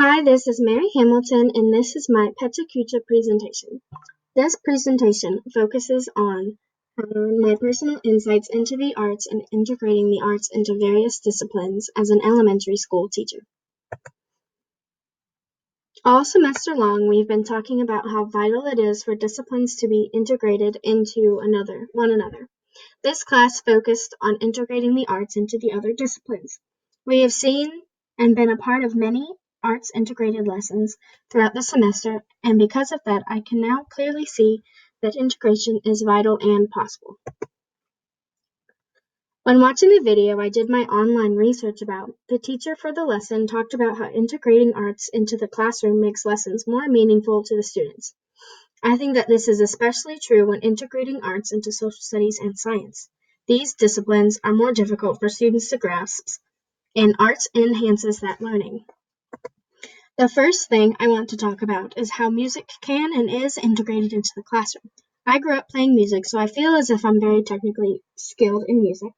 Hi, this is Mary Hamilton, and this is my Petcha Kutcha presentation. This presentation focuses on my personal insights into the arts and integrating the arts into various disciplines as an elementary school teacher. All semester long, we've been talking about how vital it is for disciplines to be integrated into one another. This class focused on integrating the arts into the other disciplines. We have seen and been a part of many arts integrated lessons throughout the semester, and because of that, I can now clearly see that integration is vital and possible. When watching the video I did my online research about, the teacher for the lesson talked about how integrating arts into the classroom makes lessons more meaningful to the students. I think that this is especially true when integrating arts into social studies and science. These disciplines are more difficult for students to grasp, and arts enhances that learning. The first thing I want to talk about is how music can and is integrated into the classroom. I grew up playing music, so I feel as if I'm very technically skilled in music.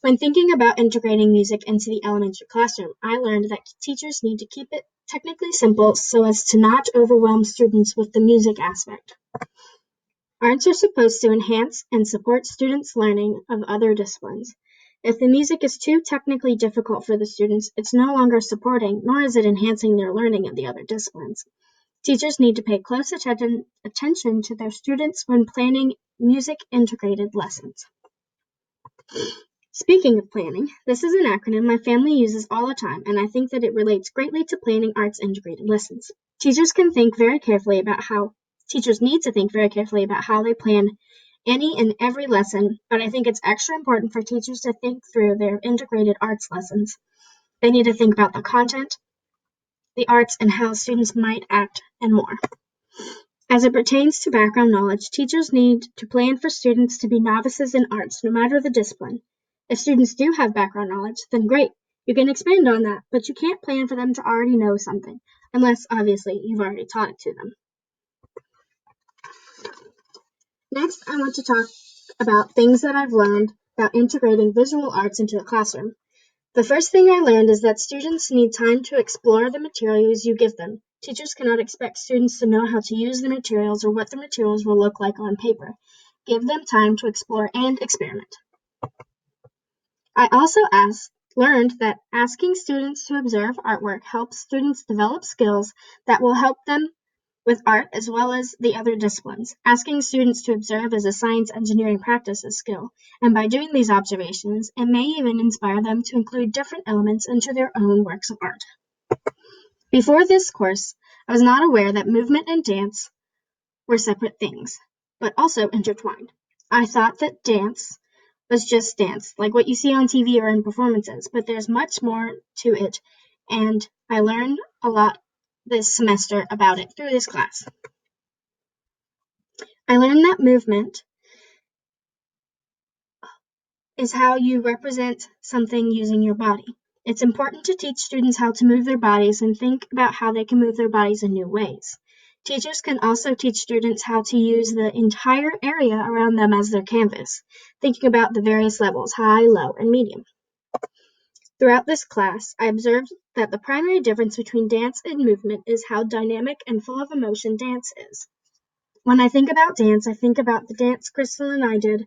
When thinking about integrating music into the elementary classroom, I learned that teachers need to keep it technically simple so as to not overwhelm students with the music aspect. Arts are supposed to enhance and support students' learning of other disciplines. If the music is too technically difficult for the students, it's no longer supporting, nor is it enhancing their learning of the other disciplines. Teachers need to pay close attention to their students when planning music-integrated lessons. Speaking of planning, this is an acronym my family uses all the time, and I think that it relates greatly to planning arts-integrated lessons. Teachers need to think very carefully about how they plan any and every lesson, but I think it's extra important for teachers to think through their integrated arts lessons. They need to think about the content, the arts, and how students might act, and more. As it pertains to background knowledge, teachers need to plan for students to be novices in arts, no matter the discipline. If students do have background knowledge, then great. You can expand on that, but you can't plan for them to already know something, unless, obviously, you've already taught it to them. Next, I want to talk about things that I've learned about integrating visual arts into the classroom. The first thing I learned is that students need time to explore the materials you give them. Teachers cannot expect students to know how to use the materials or what the materials will look like on paper. Give them time to explore and experiment. I also learned that asking students to observe artwork helps students develop skills that will help them with art as well as the other disciplines. Asking students to observe is a science engineering practices skill, and by doing these observations, it may even inspire them to include different elements into their own works of art. Before this course, I was not aware that movement and dance were separate things, but also intertwined. I thought that dance was just dance, like what you see on TV or in performances, but there's much more to it, and I learned a lot this semester about it through this class. I learned that movement is how you represent something using your body. It's important to teach students how to move their bodies and think about how they can move their bodies in new ways. Teachers can also teach students how to use the entire area around them as their canvas, thinking about the various levels, high, low, and medium. Throughout this class, I observed that the primary difference between dance and movement is how dynamic and full of emotion dance is. When I think about dance, I think about the dance Crystal and I did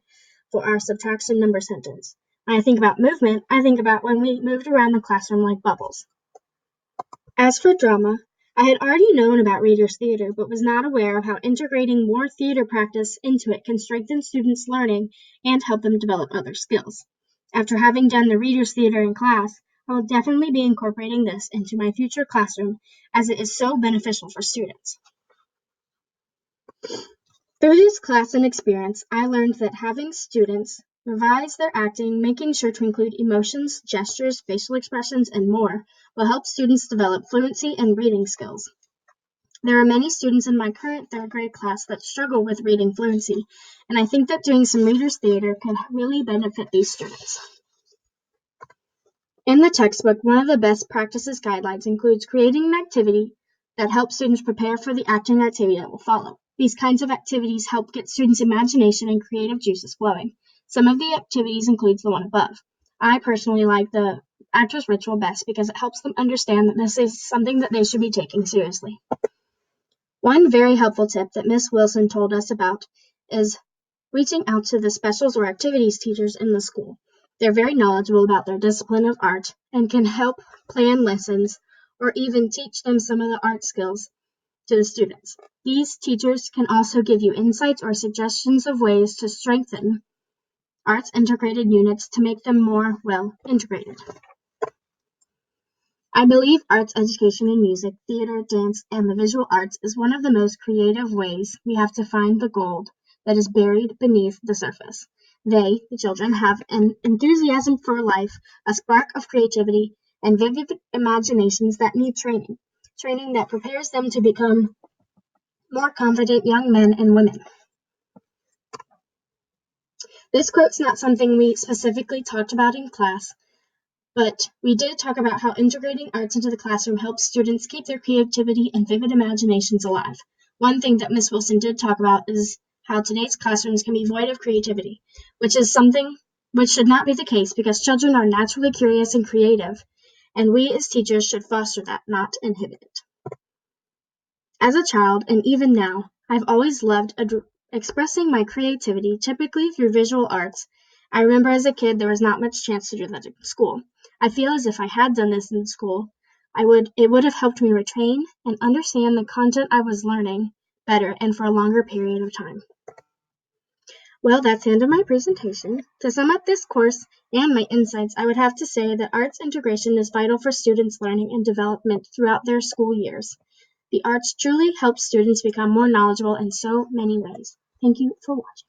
for our subtraction number sentence. When I think about movement, I think about when we moved around the classroom like bubbles. As for drama, I had already known about readers' theater, but was not aware of how integrating more theater practice into it can strengthen students' learning and help them develop other skills. After having done the readers' theater in class, I will definitely be incorporating this into my future classroom as it is so beneficial for students. Through this class and experience, I learned that having students revise their acting, making sure to include emotions, gestures, facial expressions, and more, will help students develop fluency and reading skills. There are many students in my current third grade class that struggle with reading fluency, and I think that doing some readers' theater can really benefit these students. In the textbook, one of the best practices guidelines includes creating an activity that helps students prepare for the acting activity that will follow. These kinds of activities help get students' imagination and creative juices flowing. Some of the activities include the one above. I personally like the actor's ritual best because it helps them understand that this is something that they should be taking seriously. One very helpful tip that Miss Wilson told us about is reaching out to the specials or activities teachers in the school. They're very knowledgeable about their discipline of art and can help plan lessons or even teach them some of the art skills to the students. These teachers can also give you insights or suggestions of ways to strengthen arts integrated units to make them more well integrated. I believe arts education in music, theater, dance, and the visual arts is one of the most creative ways we have to find the gold that is buried beneath the surface. They, the children, have an enthusiasm for life, a spark of creativity, and vivid imaginations that need training that prepares them to become more confident young men and women. This quote's not something we specifically talked about in class, but we did talk about how integrating arts into the classroom helps students keep their creativity and vivid imaginations alive. One thing that Miss Wilson did talk about is how today's classrooms can be void of creativity, which is something which should not be the case because children are naturally curious and creative, and we as teachers should foster that, not inhibit it. As a child, and even now, I've always loved expressing my creativity, typically through visual arts. I remember as a kid there was not much chance to do that in school. I feel as if I had done this in school, it would have helped me retain and understand the content I was learning better and for a longer period of time. Well, that's the end of my presentation. To sum up this course and my insights, I would have to say that arts integration is vital for students' learning and development throughout their school years. The arts truly help students become more knowledgeable in so many ways. Thank you for watching.